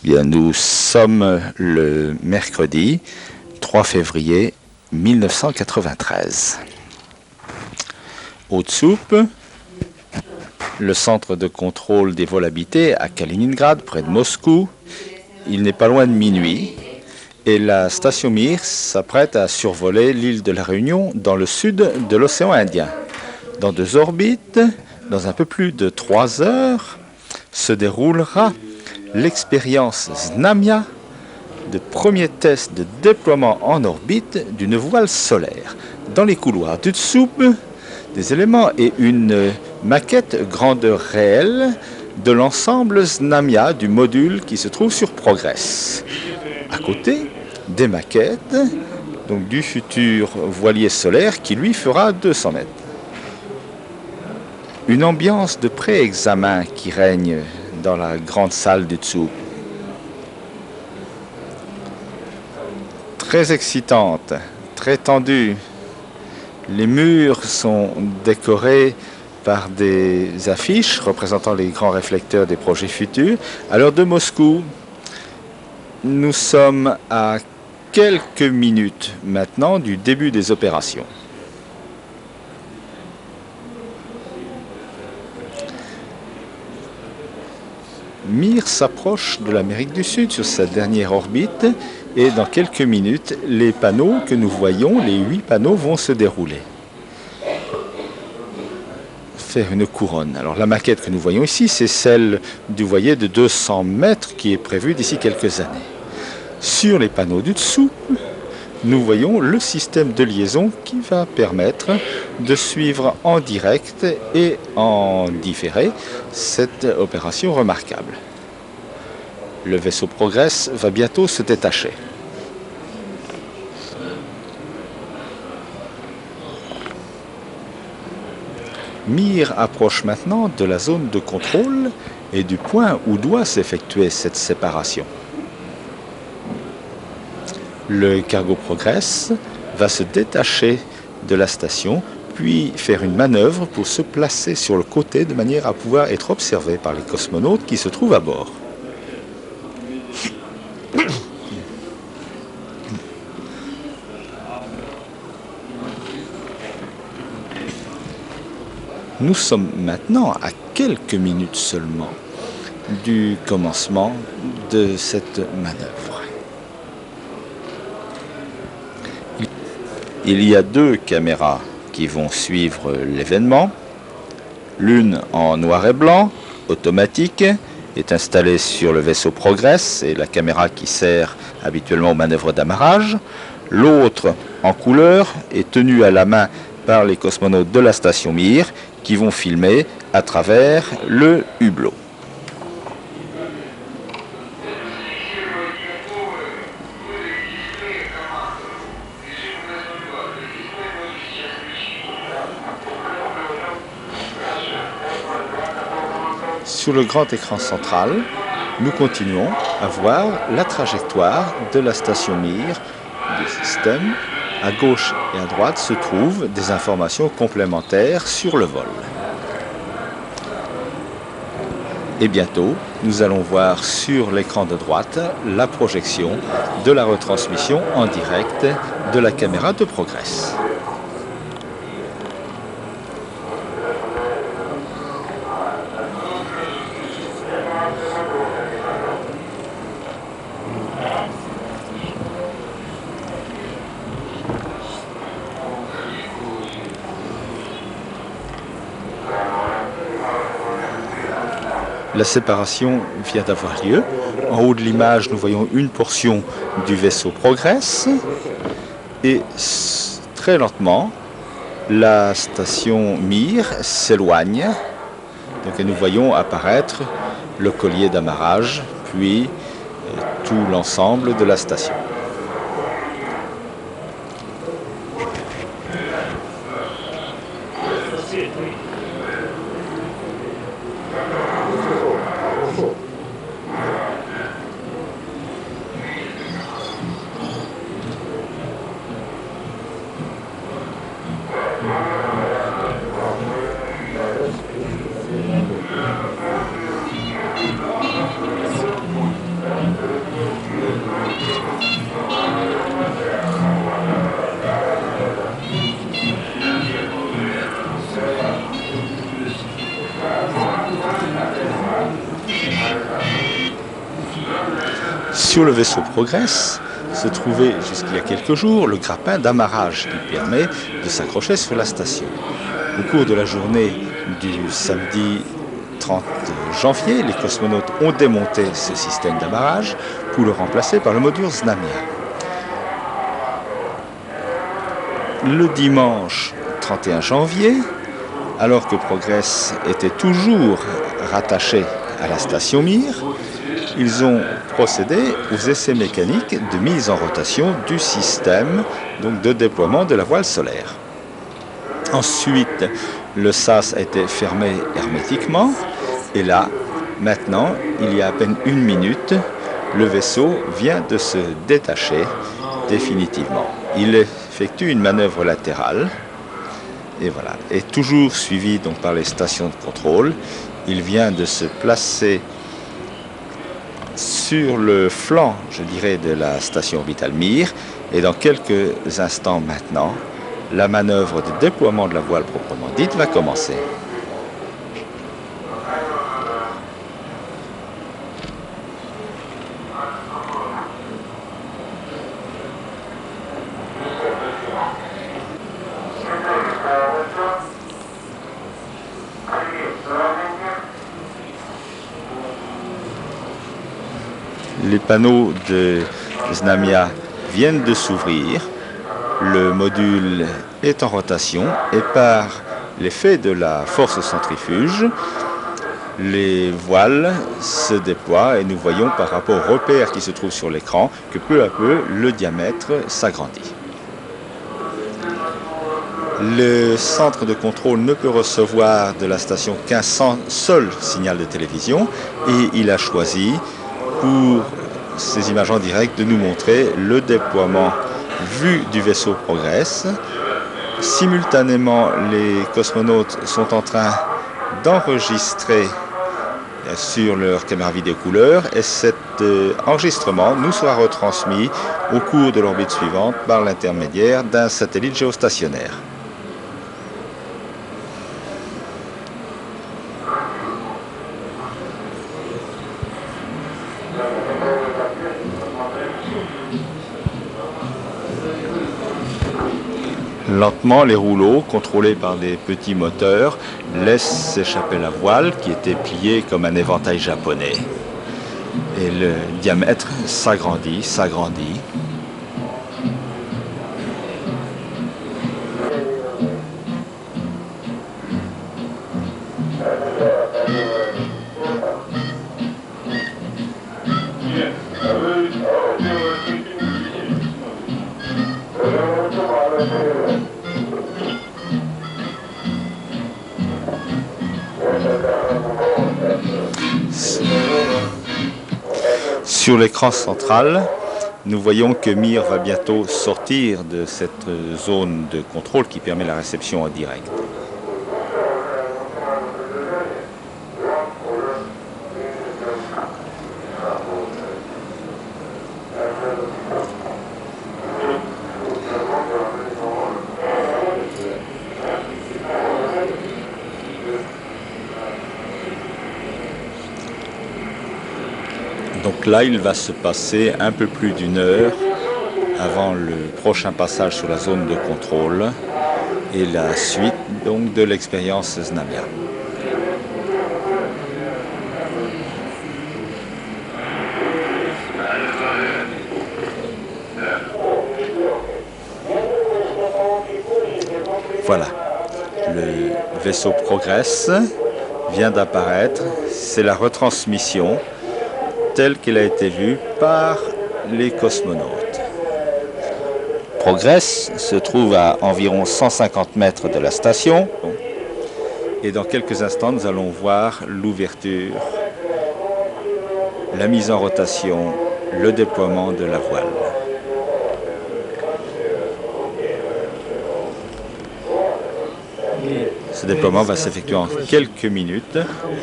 Bien, nous sommes le mercredi 3 février 1993. Haute-Soupe, le centre de contrôle des vols habités à Kaliningrad, près de Moscou. Il n'est pas loin de minuit et la station Mir s'apprête à survoler l'île de la Réunion dans le sud de l'océan Indien. Dans 2 orbites, dans un peu plus de 3 heures, se déroulera l'expérience Znamya, de premier test de déploiement en orbite d'une voile solaire. Dans les couloirs du Haute-Soupe, des éléments et une maquette grandeur réelle de l'ensemble Znamya du module qui se trouve sur Progress. À côté, des maquettes donc du futur voilier solaire qui lui fera 200 mètres. Une ambiance de pré-examen qui règne dans la grande salle du Haute-Soupe. Très excitante, très tendue. Les murs sont décorés par des affiches représentant les grands réflecteurs des projets futurs. À l'heure de Moscou, nous sommes à quelques minutes maintenant du début des opérations. Mir s'approche de l'Amérique du Sud sur sa dernière orbite et dans quelques minutes, les panneaux que nous voyons, les 8 panneaux, vont se dérouler. Faire une couronne. Alors la maquette que nous voyons ici, c'est celle du voilier de 200 mètres qui est prévue d'ici quelques années. Sur les panneaux du dessous, nous voyons le système de liaison qui va permettre de suivre en direct et en différé cette opération remarquable. Le vaisseau Progress va bientôt se détacher. Mir approche maintenant de la zone de contrôle et du point où doit s'effectuer cette séparation. Le cargo Progress va se détacher de la station, puis faire une manœuvre pour se placer sur le côté de manière à pouvoir être observé par les cosmonautes qui se trouvent à bord. Nous sommes maintenant à quelques minutes seulement du commencement de cette manœuvre. Il y a 2 caméras qui vont suivre l'événement. L'une en noir et blanc, automatique, est installée sur le vaisseau Progress, et la caméra qui sert habituellement aux manœuvres d'amarrage. L'autre en couleur est tenue à la main par les cosmonautes de la station Mir qui vont filmer à travers le hublot. Sur le grand écran central, nous continuons à voir la trajectoire de la station Mir du système. À gauche et à droite se trouvent des informations complémentaires sur le vol. Et bientôt, nous allons voir sur l'écran de droite la projection de la retransmission en direct de la caméra de Progress. La séparation vient d'avoir lieu. En haut de l'image, nous voyons une portion du vaisseau Progress. Et très lentement, la station Mir s'éloigne. Donc, nous voyons apparaître le collier d'amarrage, puis tout l'ensemble de la station. Sur le vaisseau Progress se trouvait jusqu'il y a quelques jours le grappin d'amarrage qui permet de s'accrocher sur la station. Au cours de la journée du samedi 30 janvier, les cosmonautes ont démonté ce système d'amarrage pour le remplacer par le module Znamia. Le dimanche 31 janvier, alors que Progress était toujours rattaché à la station Mir, ils ont procédé aux essais mécaniques de mise en rotation du système donc de déploiement de la voile solaire. Ensuite, le sas a été fermé hermétiquement et là, maintenant, il y a à peine une minute, le vaisseau vient de se détacher définitivement. Il effectue une manœuvre latérale et voilà, et toujours suivi donc par les stations de contrôle. Il vient de se placer sur le flanc, je dirais, de la station orbitale Mir, et dans quelques instants maintenant, la manœuvre de déploiement de la voile proprement dite va commencer. Les panneaux de Znamia viennent de s'ouvrir, le module est en rotation et par l'effet de la force centrifuge, les voiles se déploient et nous voyons par rapport au repère qui se trouve sur l'écran que peu à peu le diamètre s'agrandit. Le centre de contrôle ne peut recevoir de la station qu'un seul signal de télévision et il a choisi pour ces images en direct de nous montrer le déploiement vu du vaisseau Progress. Simultanément, les cosmonautes sont en train d'enregistrer sur leur caméra vidéo couleur et cet enregistrement nous sera retransmis au cours de l'orbite suivante par l'intermédiaire d'un satellite géostationnaire. Lentement, les rouleaux, contrôlés par des petits moteurs, laissent s'échapper la voile qui était pliée comme un éventail japonais. Et le diamètre s'agrandit, s'agrandit. Sur l'écran central, nous voyons que Mir va bientôt sortir de cette zone de contrôle qui permet la réception en direct. Donc là, il va se passer un peu plus d'une heure avant le prochain passage sur la zone de contrôle et la suite donc de l'expérience Znamia. Voilà, le vaisseau Progress vient d'apparaître, c'est la retransmission telle qu'elle a été vue par les cosmonautes. Progress se trouve à environ 150 mètres de la station et dans quelques instants nous allons voir l'ouverture, la mise en rotation, le déploiement de la voile. Ce déploiement va s'effectuer en quelques minutes,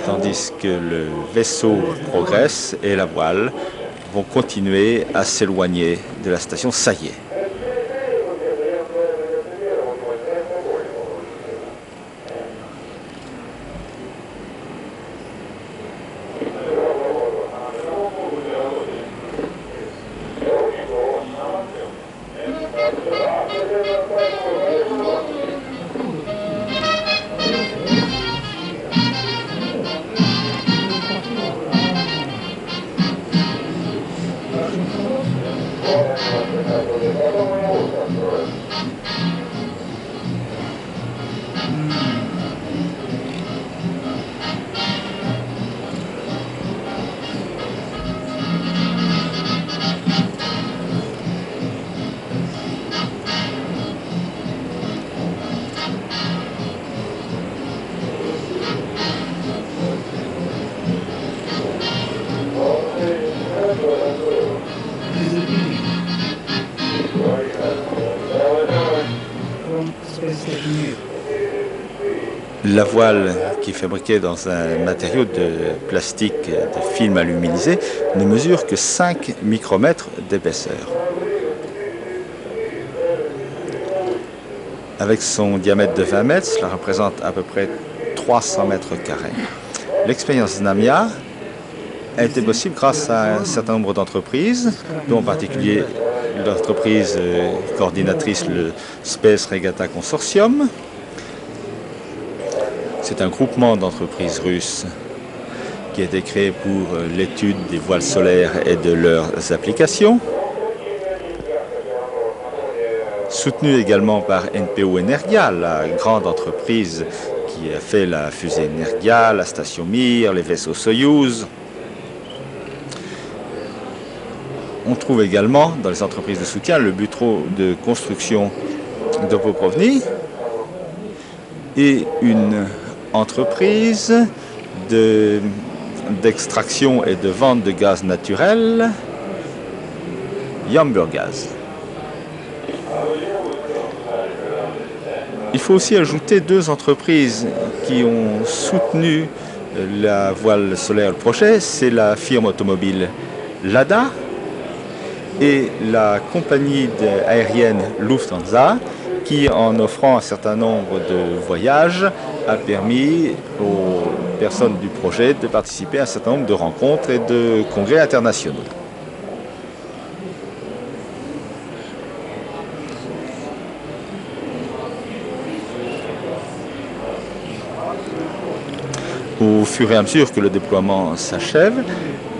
tandis que le vaisseau Progress et la voile vont continuer à s'éloigner de la station. Ça y est. La voile, qui est fabriquée dans un matériau de plastique de film aluminisé, ne mesure que 5 micromètres d'épaisseur. Avec son diamètre de 20 mètres, cela représente à peu près 300 mètres carrés. L'expérience Znamia a été possible grâce à un certain nombre d'entreprises, dont en particulier l'entreprise coordinatrice, le Space Regatta Consortium. C'est un groupement d'entreprises russes qui a été créé pour l'étude des voiles solaires et de leurs applications. Soutenu également par NPO Energia, la grande entreprise qui a fait la fusée Energia, la station Mir, les vaisseaux Soyouz. On trouve également dans les entreprises de soutien le bureau de construction de Poprovny et une entreprise d'extraction et de vente de gaz naturel, Yamburgaz. Il faut aussi ajouter 2 entreprises qui ont soutenu la voile solaire, le projet. C'est la firme automobile Lada et la compagnie aérienne Lufthansa, qui, en offrant un certain nombre de voyages, a permis aux personnes du projet de participer à un certain nombre de rencontres et de congrès internationaux. Au fur et à mesure que le déploiement s'achève,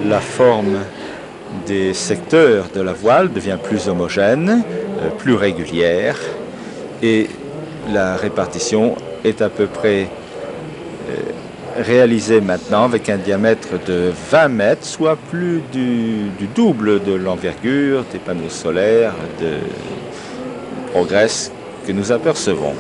la forme des secteurs de la voile devient plus homogène, plus régulière, et la répartition est à peu près réalisée maintenant avec un diamètre de 20 mètres, soit plus du double de l'envergure des panneaux solaires de Progress que nous apercevons.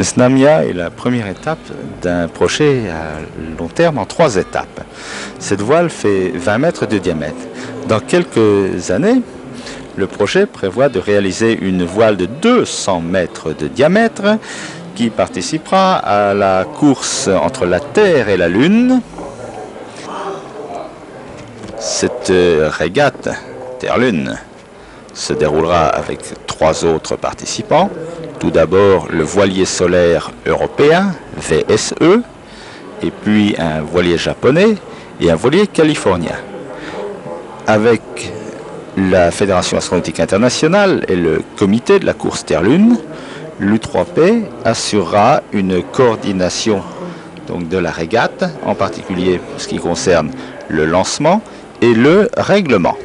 Znamia est la première étape d'un projet à long terme en 3 étapes. Cette voile fait 20 mètres de diamètre. Dans quelques années, le projet prévoit de réaliser une voile de 200 mètres de diamètre qui participera à la course entre la Terre et la Lune. Cette régate Terre-Lune se déroulera avec 3 autres participants. Tout d'abord le voilier solaire européen, VSE, et puis un voilier japonais et un voilier californien. Avec la Fédération astronautique internationale et le comité de la course Terre-Lune, l'U3P assurera une coordination donc, de la régate, en particulier ce qui concerne le lancement et le règlement.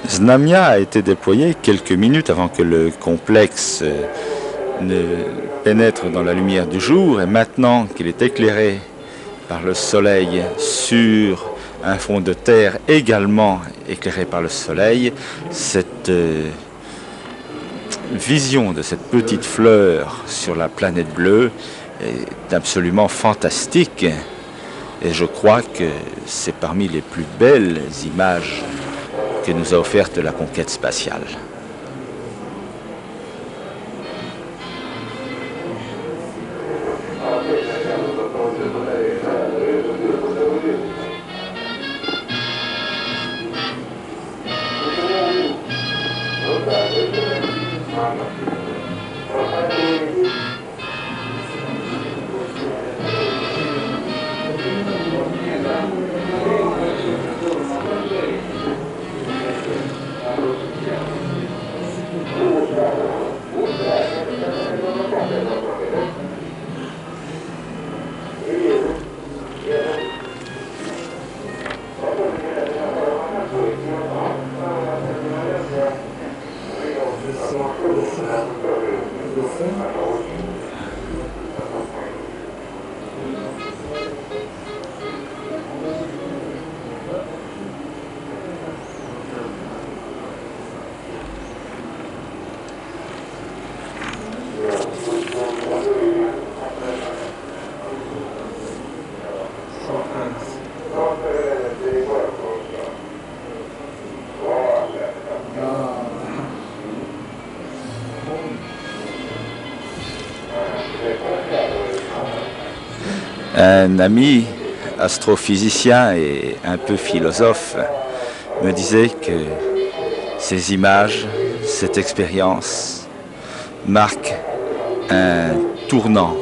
Znamia a été déployé quelques minutes avant que le complexe ne pénètre dans la lumière du jour, et maintenant qu'il est éclairé par le soleil sur un fond de terre également éclairé par le soleil, cette vision de cette petite fleur sur la planète bleue est absolument fantastique. Et je crois que c'est parmi les plus belles images que nous a offertes la conquête spatiale. Un ami astrophysicien et un peu philosophe me disait que ces images, cette expérience marquent un tournant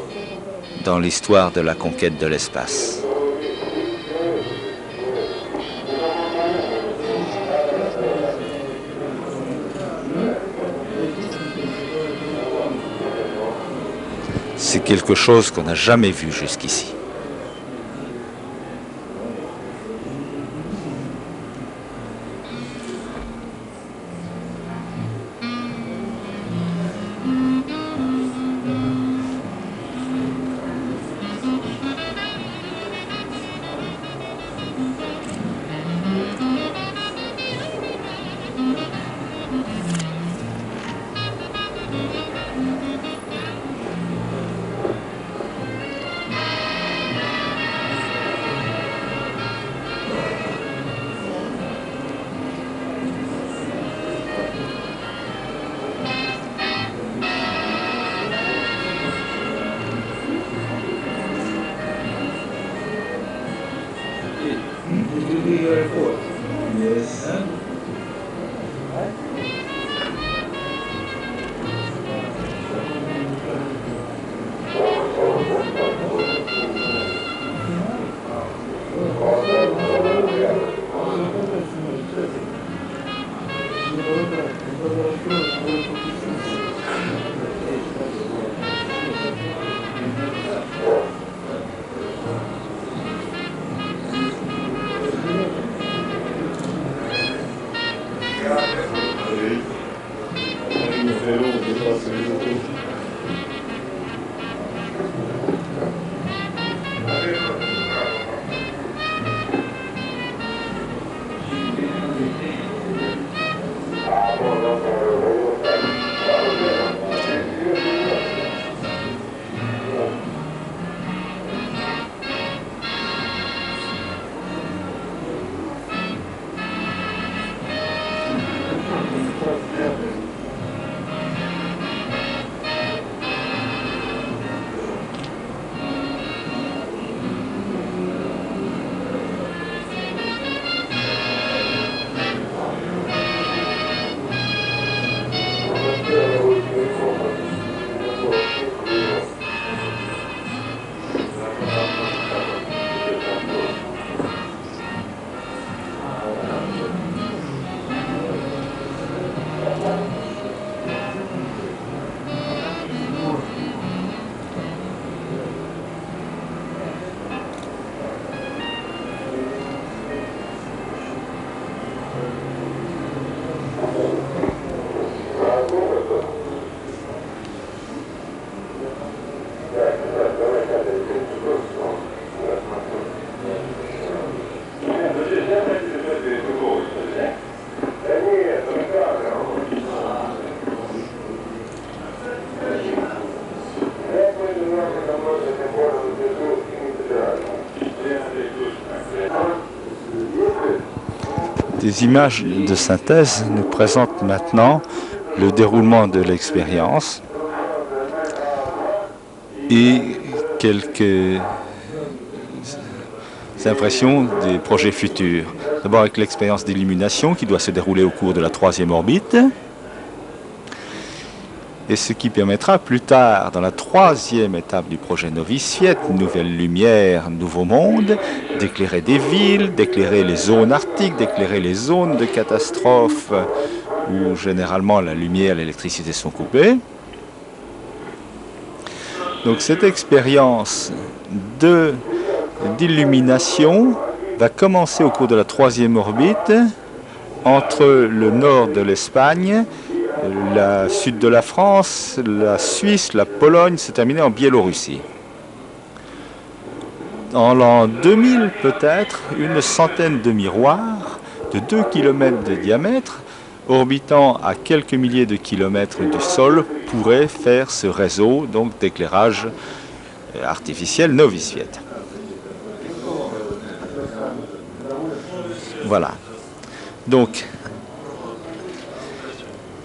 dans l'histoire de la conquête de l'espace. C'est quelque chose qu'on n'a jamais vu jusqu'ici. Ces images de synthèse nous présentent maintenant le déroulement de l'expérience et quelques impressions des projets futurs. D'abord avec l'expérience d'illumination qui doit se dérouler au cours de la 3e orbite, et ce qui permettra plus tard, dans la 3e étape du projet Novitiate, nouvelle lumière, nouveau monde, d'éclairer des villes, d'éclairer les zones arctiques, d'éclairer les zones de catastrophe où généralement la lumière et l'électricité sont coupées. Donc cette expérience d'illumination va commencer au cours de la 3e orbite entre le nord de l'Espagne, la sud de la France, la Suisse, la Pologne, c'est terminé en Biélorussie. En l'an 2000 peut-être, une centaine de miroirs de 2 km de diamètre, orbitant à quelques milliers de kilomètres du sol, pourraient faire ce réseau donc d'éclairage artificiel Novitiate. Voilà. Donc,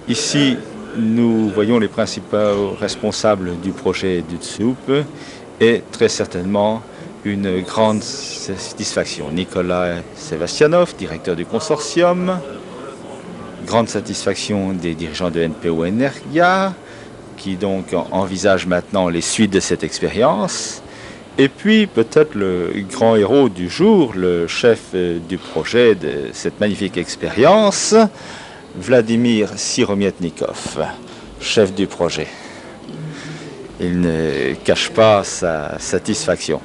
ici, nous voyons les principaux responsables du projet d'UTSUP et très certainement une grande satisfaction. Nicolas Sebastianov, directeur du consortium, grande satisfaction des dirigeants de NPO Energia, qui donc envisagent maintenant les suites de cette expérience. Et puis peut-être le grand héros du jour, le chef du projet de cette magnifique expérience, Vladimir Siromietnikov, chef du projet. Il ne cache pas sa satisfaction.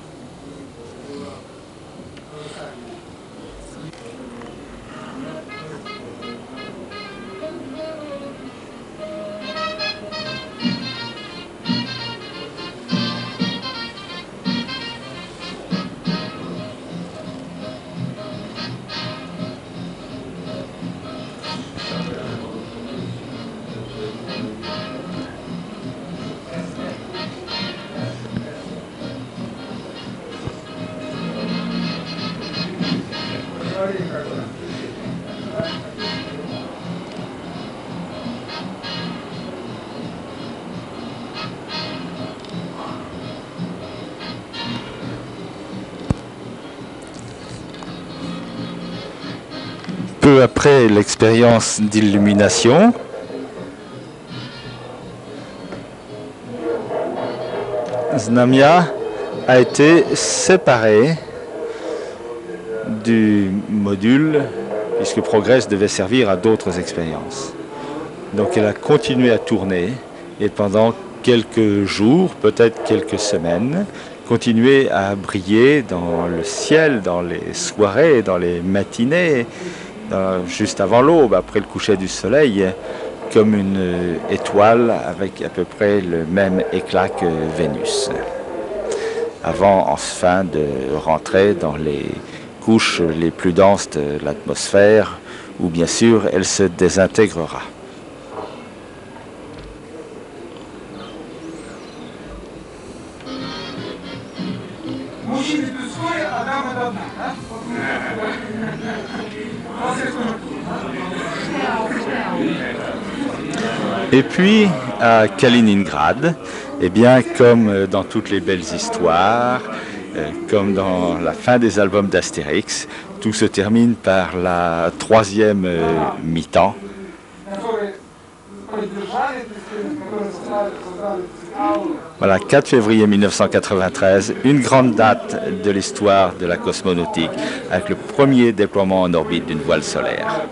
Peu après l'expérience d'illumination, Znamia a été séparé du module puisque Progress devait servir à d'autres expériences. Donc elle a continué à tourner et pendant quelques jours, peut-être quelques semaines, continuer à briller dans le ciel, dans les soirées, dans les matinées, juste avant l'aube, après le coucher du soleil, comme une étoile avec à peu près le même éclat que Vénus, avant enfin de rentrer dans les couches les plus denses de l'atmosphère, où bien sûr elle se désintégrera. Et puis, à Kaliningrad, eh bien, comme dans toutes les belles histoires, comme dans la fin des albums d'Astérix, tout se termine par la 3e mi-temps. Voilà, 4 février 1993, une grande date de l'histoire de la cosmonautique, avec le premier déploiement en orbite d'une voile solaire.